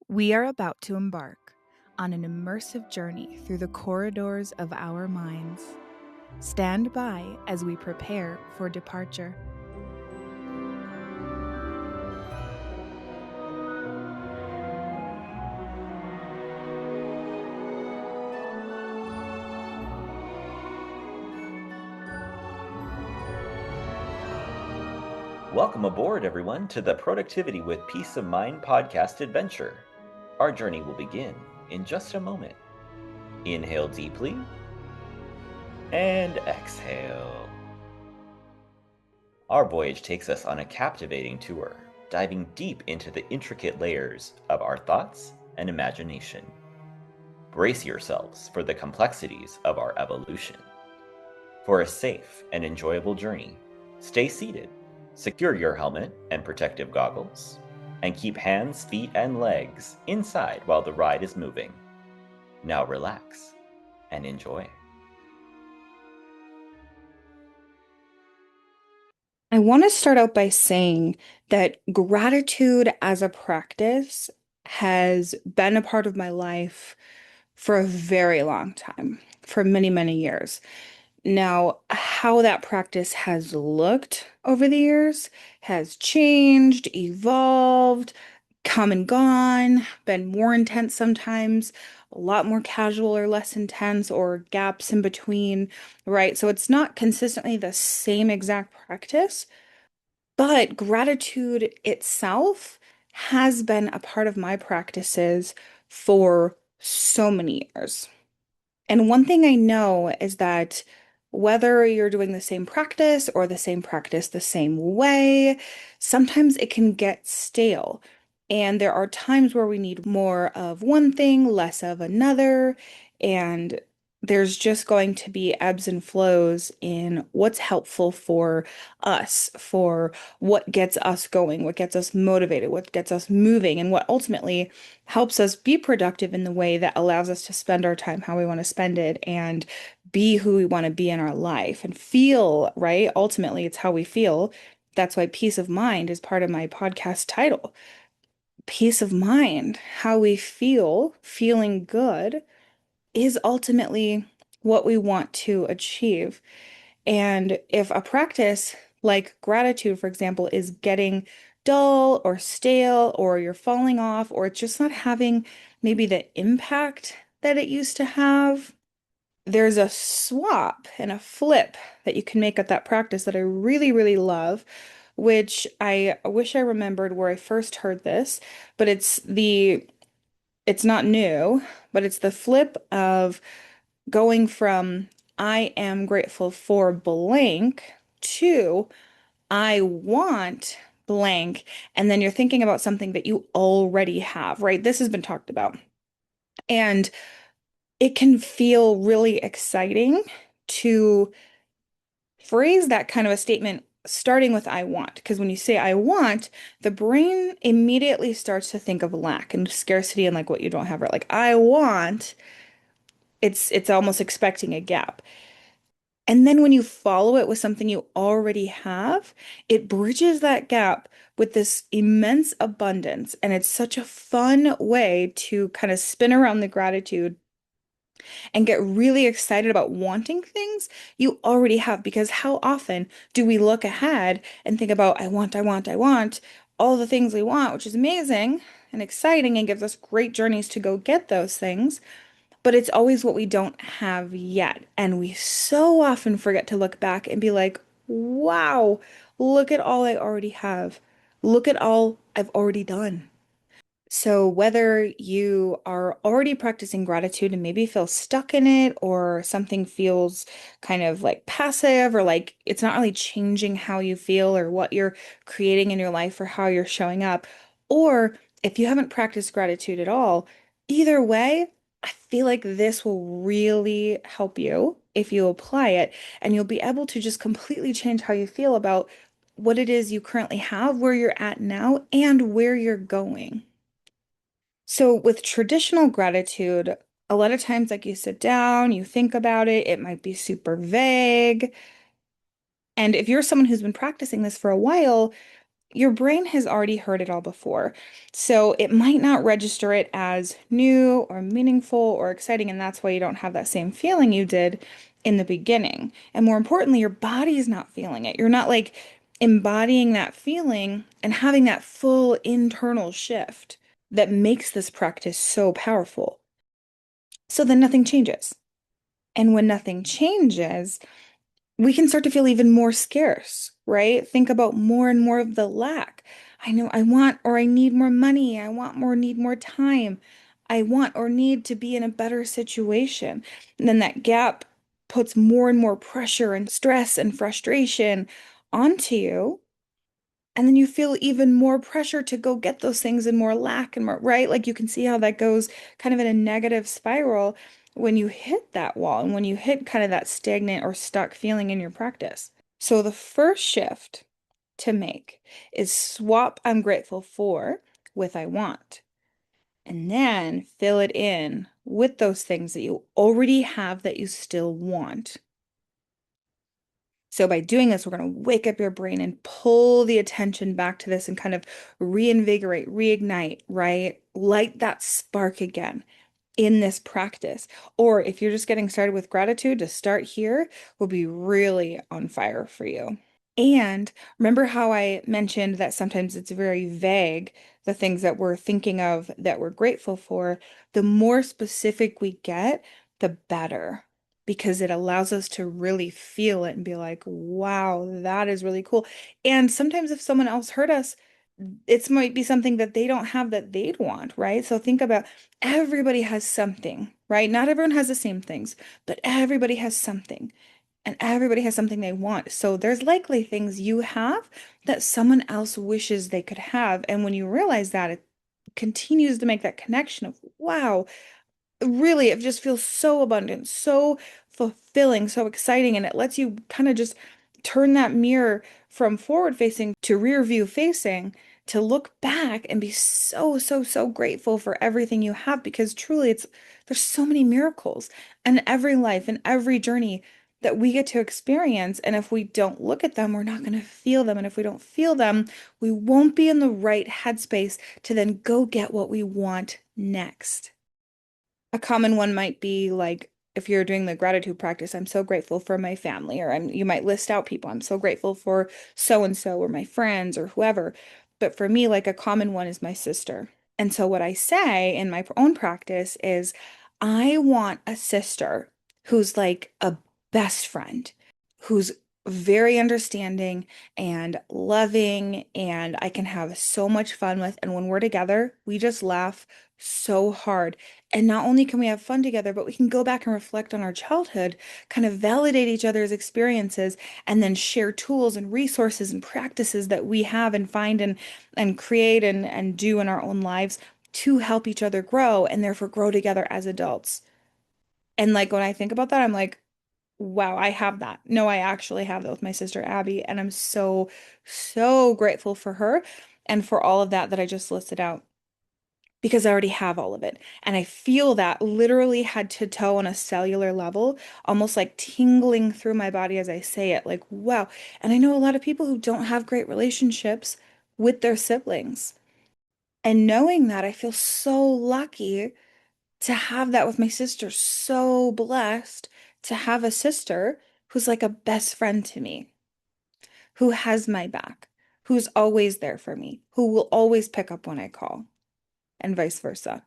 We are about to embark on an immersive journey through the corridors of our minds. Stand by as we prepare for departure. Welcome aboard, everyone, to the Productivity with Peace of Mind podcast adventure. Our journey will begin in just a moment. Inhale deeply and exhale. Our voyage takes us on a captivating tour, diving deep into the intricate layers of our thoughts and imagination. Brace yourselves for the complexities of our evolution. For a safe and enjoyable journey, stay seated, secure your helmet and protective goggles, and keep hands, feet, and legs inside while the ride is moving. Now relax and enjoy. I want to start out by saying that gratitude as a practice has been a part of my life for a very long time, for many, many years. Now, how that practice has looked over the years has changed, evolved, come and gone, been more intense sometimes, a lot more casual or less intense, or gaps in between, right? So it's not consistently the same exact practice, but gratitude itself has been a part of my practices for so many years. And one thing I know is that whether you're doing the same practice or the same practice the same way, sometimes it can get stale. And there are times where we need more of one thing, less of another. And there's just going to be ebbs and flows in what's helpful for us, for what gets us going, what gets us motivated, what gets us moving, and what ultimately helps us be productive in the way that allows us to spend our time how we want to spend it and be who we want to be in our life and feel, right? Ultimately, it's how we feel. That's why peace of mind is part of my podcast title. Peace of mind, how we feel, feeling good is ultimately what we want to achieve. And if a practice like gratitude, for example, is getting dull or stale, or you're falling off, or it's just not having maybe the impact that it used to have, there's a swap and a flip that you can make at that practice that I really, really love, which I wish I remembered where I first heard this, but it's not new, but it's the flip of going from I am grateful for blank to I want blank. And then you're thinking about something that you already have, right? This has been talked about. And it can feel really exciting to phrase that kind of a statement starting with I want. Because when you say I want, the brain immediately starts to think of lack and scarcity and like what you don't have, right? Like I want, it's almost expecting a gap. And then when you follow it with something you already have, it bridges that gap with this immense abundance. And it's such a fun way to kind of spin around the gratitude and get really excited about wanting things you already have. Because how often do we look ahead and think about, I want, all the things we want, which is amazing and exciting and gives us great journeys to go get those things, but it's always what we don't have yet. And we so often forget to look back and be like, wow, look at all I already have. Look at all I've already done. So, whether you are already practicing gratitude and maybe feel stuck in it, or something feels kind of like passive, or like it's not really changing how you feel or what you're creating in your life or how you're showing up, or if you haven't practiced gratitude at all, either way, I feel like this will really help you if you apply it, and you'll be able to just completely change how you feel about what it is you currently have, where you're at now, and where you're going. So with traditional gratitude, a lot of times, like you sit down, you think about it, it might be super vague. And if you're someone who's been practicing this for a while, your brain has already heard it all before. So it might not register it as new or meaningful or exciting, and that's why you don't have that same feeling you did in the beginning. And more importantly, your body is not feeling it. You're not like embodying that feeling and having that full internal shift that makes this practice so powerful. So then nothing changes. And when nothing changes, we can start to feel even more scarce, right? Think about more and more of the lack. I know I want or I need more money. I want more, need more time. I want or need to be in a better situation. And then that gap puts more and more pressure and stress and frustration onto you. And then you feel even more pressure to go get those things and more lack and more, right? Like you can see how that goes kind of in a negative spiral when you hit that wall and when you hit kind of that stagnant or stuck feeling in your practice. So the first shift to make is swap I'm grateful for with I want, and then fill it in with those things that you already have that you still want. So by doing this, we're going to wake up your brain and pull the attention back to this and kind of reinvigorate, reignite, right? Light that spark again in this practice. Or if you're just getting started with gratitude, to start here will be really on fire for you. And remember how I mentioned that sometimes it's very vague, the things that we're thinking of that we're grateful for. The more specific we get, the better, because it allows us to really feel it and be like, wow, that is really cool. And sometimes if someone else hurt us, it might be something that they don't have that they'd want, right? So think about everybody has something, right? Not everyone has the same things, but everybody has something and everybody has something they want. So there's likely things you have that someone else wishes they could have. And when you realize that, it continues to make that connection of, wow, really, it just feels so abundant, so fulfilling, so exciting. And it lets you kind of just turn that mirror from forward facing to rear view facing to look back and be so, so, so grateful for everything you have because truly there's so many miracles in every life and every journey that we get to experience. And if we don't look at them, we're not going to feel them. And if we don't feel them, we won't be in the right headspace to then go get what we want next. A common one might be like if you're doing the gratitude practice, I'm so grateful for my family, or you might list out people, I'm so grateful for so and so, or my friends, or whoever. But for me, like a common one is my sister. And so what I say in my own practice is, I want a sister who's like a best friend, who's very understanding and loving, and I can have so much fun with. And when we're together, we just laugh so hard. And not only can we have fun together, but we can go back and reflect on our childhood, kind of validate each other's experiences, and then share tools and resources and practices that we have and find and create and do in our own lives to help each other grow and therefore grow together as adults. And like when I think about that, I'm like, wow, I have that. No, I actually have that with my sister Abby, and I'm so, so grateful for her and for all of that I just listed out because I already have all of it. And I feel that literally head to toe on a cellular level, almost like tingling through my body as I say it, like, wow. And I know a lot of people who don't have great relationships with their siblings. And knowing that, I feel so lucky to have that with my sister, so blessed to have a sister who's like a best friend to me, who has my back, who's always there for me, who will always pick up when I call, and vice versa.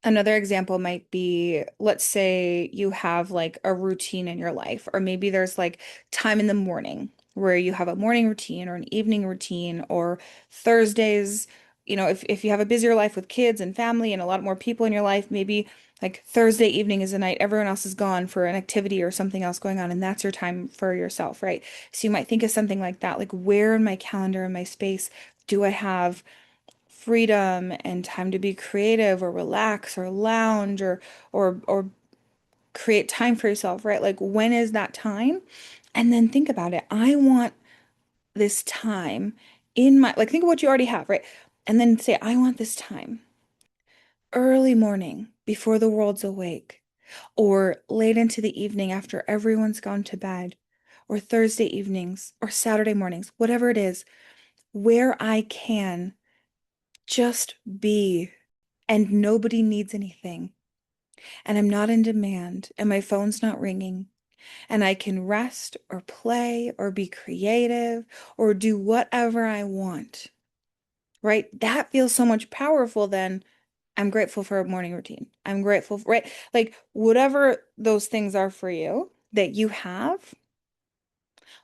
Another example might be, let's say you have like a routine in your life, or maybe there's like time in the morning where you have a morning routine or an evening routine, or Thursdays, if you have a busier life with kids and family and a lot more people in your life, maybe like Thursday evening is the night everyone else is gone for an activity or something else going on, and that's your time for yourself, right? So you might think of something like that, like where in my calendar, in my space, do I have freedom and time to be creative or relax or lounge or create time for yourself, right? Like when is that time? And then think about it. I want this time in my, like, think of what you already have, right? And then say, I want this time early morning before the world's awake, or late into the evening after everyone's gone to bed, or Thursday evenings or Saturday mornings, whatever it is, where I can just be and nobody needs anything and I'm not in demand and my phone's not ringing and I can rest or play or be creative or do whatever I want, right? That feels so much powerful than I'm grateful for a morning routine. I'm grateful for, right? Like whatever those things are for you that you have,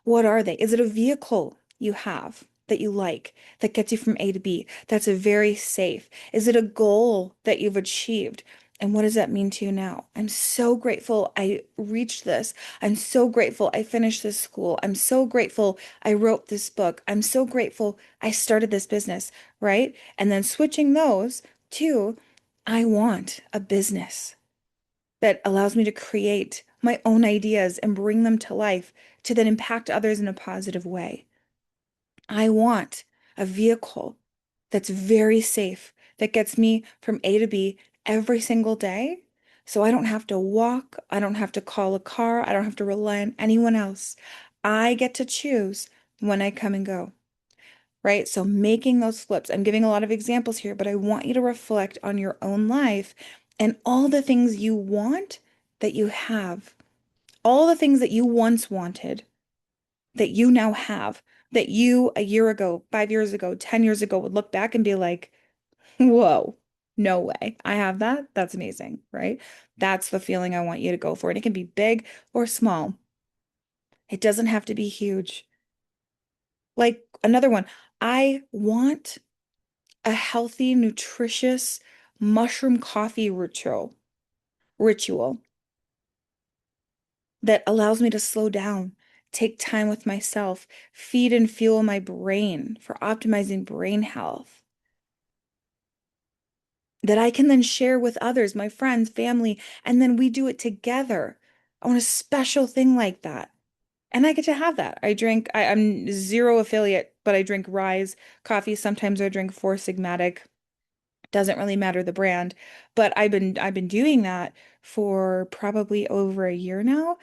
what are they? Is it a vehicle you have that you like that gets you from A to B? That's a very safe. Is it a goal that you've achieved? And what does that mean to you now? I'm so grateful I reached this. I'm so grateful I finished this school. I'm so grateful I wrote this book. I'm so grateful I started this business, right? And then switching those to, I want a business that allows me to create my own ideas and bring them to life to then impact others in a positive way. I want a vehicle that's very safe, that gets me from A to B every single day. So I don't have to walk, I don't have to call a car, I don't have to rely on anyone else. I get to choose when I come and go, right? So making those flips, I'm giving a lot of examples here, but I want you to reflect on your own life and all the things you want that you have, all the things that you once wanted that you now have, that you a year ago, 5 years ago, 10 years ago would look back and be like, whoa, no way. I have that. That's amazing, right? That's the feeling I want you to go for. And it can be big or small. It doesn't have to be huge. Like another one, I want a healthy, nutritious mushroom coffee ritual that allows me to slow down, take time with myself, feed and fuel my brain for optimizing brain health that I can then share with others, my friends, family, and then we do it together. I want a special thing like that. And I get to have that. I'm zero affiliate, but I drink Rise coffee. Sometimes I drink Four Sigmatic. Doesn't really matter the brand, but I've been doing that for probably over a year now.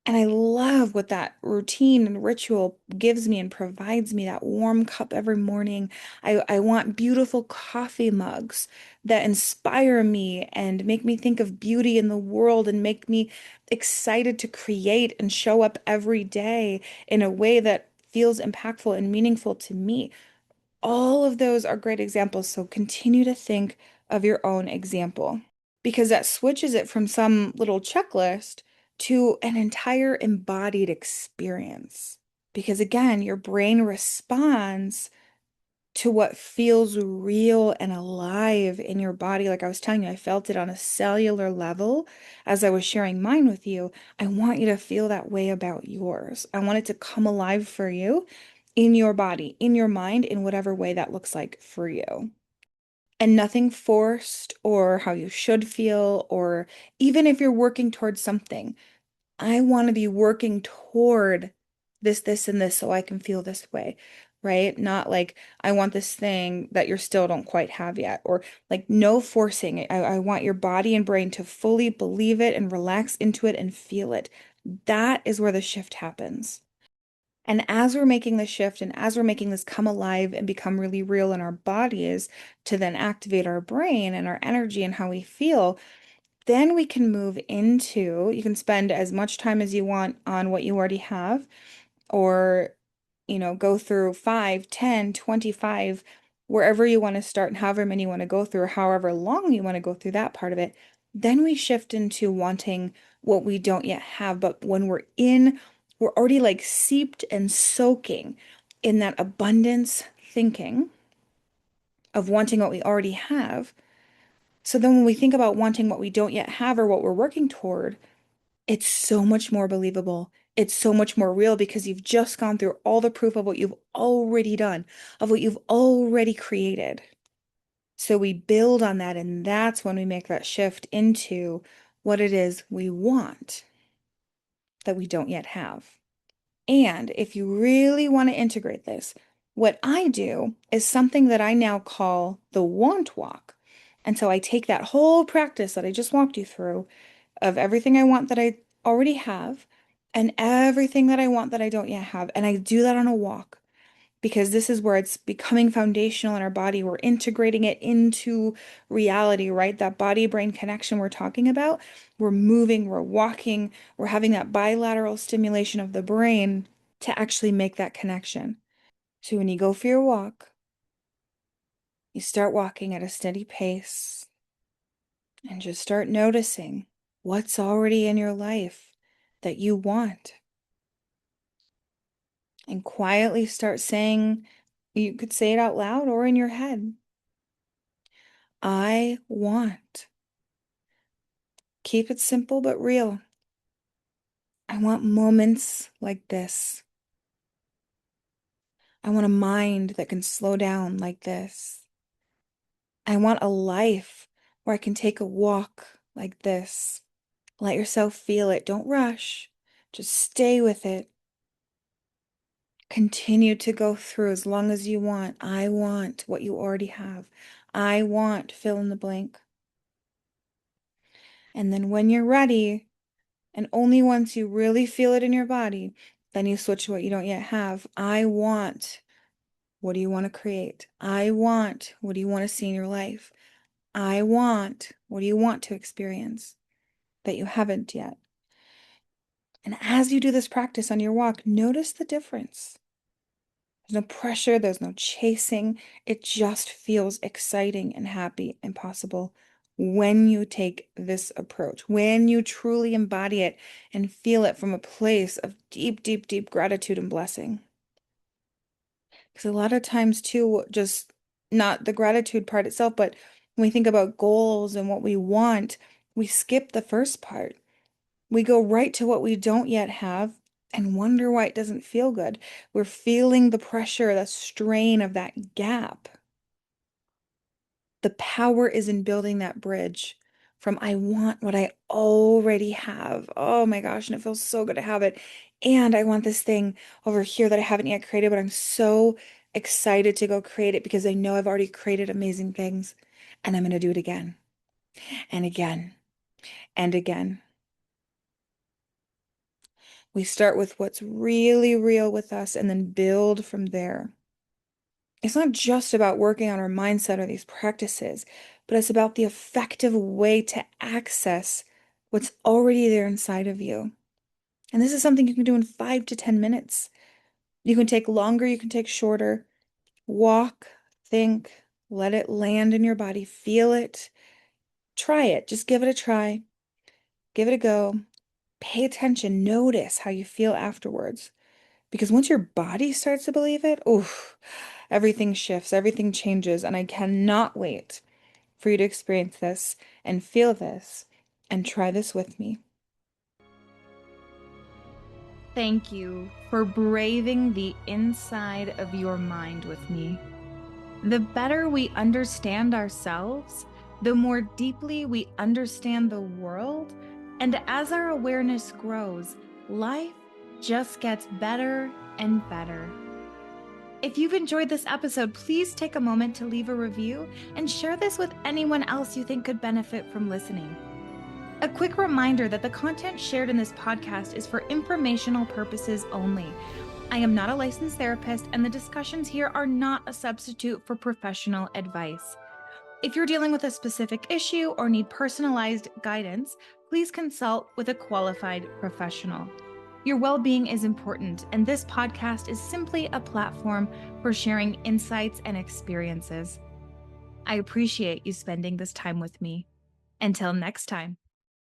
And I love what that routine and ritual gives me and provides me that warm cup every morning. I want beautiful coffee mugs that inspire me and make me think of beauty in the world and make me excited to create and show up every day in a way that feels impactful and meaningful to me. All of those are great examples. So continue to think of your own example because that switches it from some little checklist to an entire embodied experience. Because again, your brain responds to what feels real and alive in your body. Like I was telling you, I felt it on a cellular level as I was sharing mine with you. I want you to feel that way about yours. I want it to come alive for you in your body, in your mind, in whatever way that looks like for you. And nothing forced or how you should feel, or even if you're working towards something. I want to be working toward this, and this so I can feel this way, right? Not like I want this thing that you still don't quite have yet, or like no forcing. I want your body and brain to fully believe it and relax into it and feel it. That is where the shift happens. And as we're making the shift and as we're making this come alive and become really real in our bodies to then activate our brain and our energy and how we feel, then we can move into, you can spend as much time as you want on what you already have, or, go through 5, 10, 25, wherever you want to start and however many you want to go through, however long you want to go through that part of it. Then we shift into wanting what we don't yet have. But when we're already like seeped and soaking in that abundance thinking of wanting what we already have. So then when we think about wanting what we don't yet have or what we're working toward, it's so much more believable. It's so much more real because you've just gone through all the proof of what you've already done, of what you've already created. So we build on that, and that's when we make that shift into what it is we want that we don't yet have. And if you really want to integrate this, what I do is something that I now call the want walk. And so I take that whole practice that I just walked you through of everything I want that I already have, and everything that I want that I don't yet have. And I do that on a walk because this is where it's becoming foundational in our body. We're integrating it into reality, right? That body-brain connection we're talking about. We're moving, we're walking, we're having that bilateral stimulation of the brain to actually make that connection. So when you go for your walk, you start walking at a steady pace and just start noticing what's already in your life that you want. And quietly start saying, you could say it out loud or in your head. I want. Keep it simple but real. I want moments like this. I want a mind that can slow down like this. I want a life where I can take a walk like this. Let yourself feel it. Don't rush. Just stay with it. Continue to go through as long as you want. I want what you already have. I want fill in the blank. And then when you're ready, and only once you really feel it in your body, then you switch to what you don't yet have. I want. What do you want to create? I want. What do you want to see in your life? I want. What do you want to experience that you haven't yet? And as you do this practice on your walk, notice the difference. There's no pressure, there's no chasing. It just feels exciting and happy and possible when you take this approach, when you truly embody it and feel it from a place of deep, deep, deep gratitude and blessing. Because a lot of times, too, just not the gratitude part itself, but when we think about goals and what we want, we skip the first part. We go right to what we don't yet have and wonder why it doesn't feel good. We're feeling the pressure, the strain of that gap. The power is in building that bridge from I want what I already have. Oh my gosh, and it feels so good to have it. And I want this thing over here that I haven't yet created, but I'm so excited to go create it because I know I've already created amazing things and I'm going to do it again and again and again. We start with what's really real with us and then build from there. It's not just about working on our mindset or these practices, but it's about the effective way to access what's already there inside of you. And this is something you can do in 5 to 10 minutes. You can take longer, you can take shorter. Walk, think, let it land in your body, feel it. Try it. Just give it a try. Give it a go. Pay attention. Notice how you feel afterwards. Because once your body starts to believe it, oof, everything shifts, everything changes, and I cannot wait for you to experience this and feel this and try this with me. Thank you for braving the inside of your mind with me. The better we understand ourselves, the more deeply we understand the world, and as our awareness grows, life just gets better and better. If you've enjoyed this episode, please take a moment to leave a review and share this with anyone else you think could benefit from listening. A quick reminder that the content shared in this podcast is for informational purposes only. I am not a licensed therapist, and the discussions here are not a substitute for professional advice. If you're dealing with a specific issue or need personalized guidance, please consult with a qualified professional. Your well-being is important, and this podcast is simply a platform for sharing insights and experiences. I appreciate you spending this time with me. Until next time.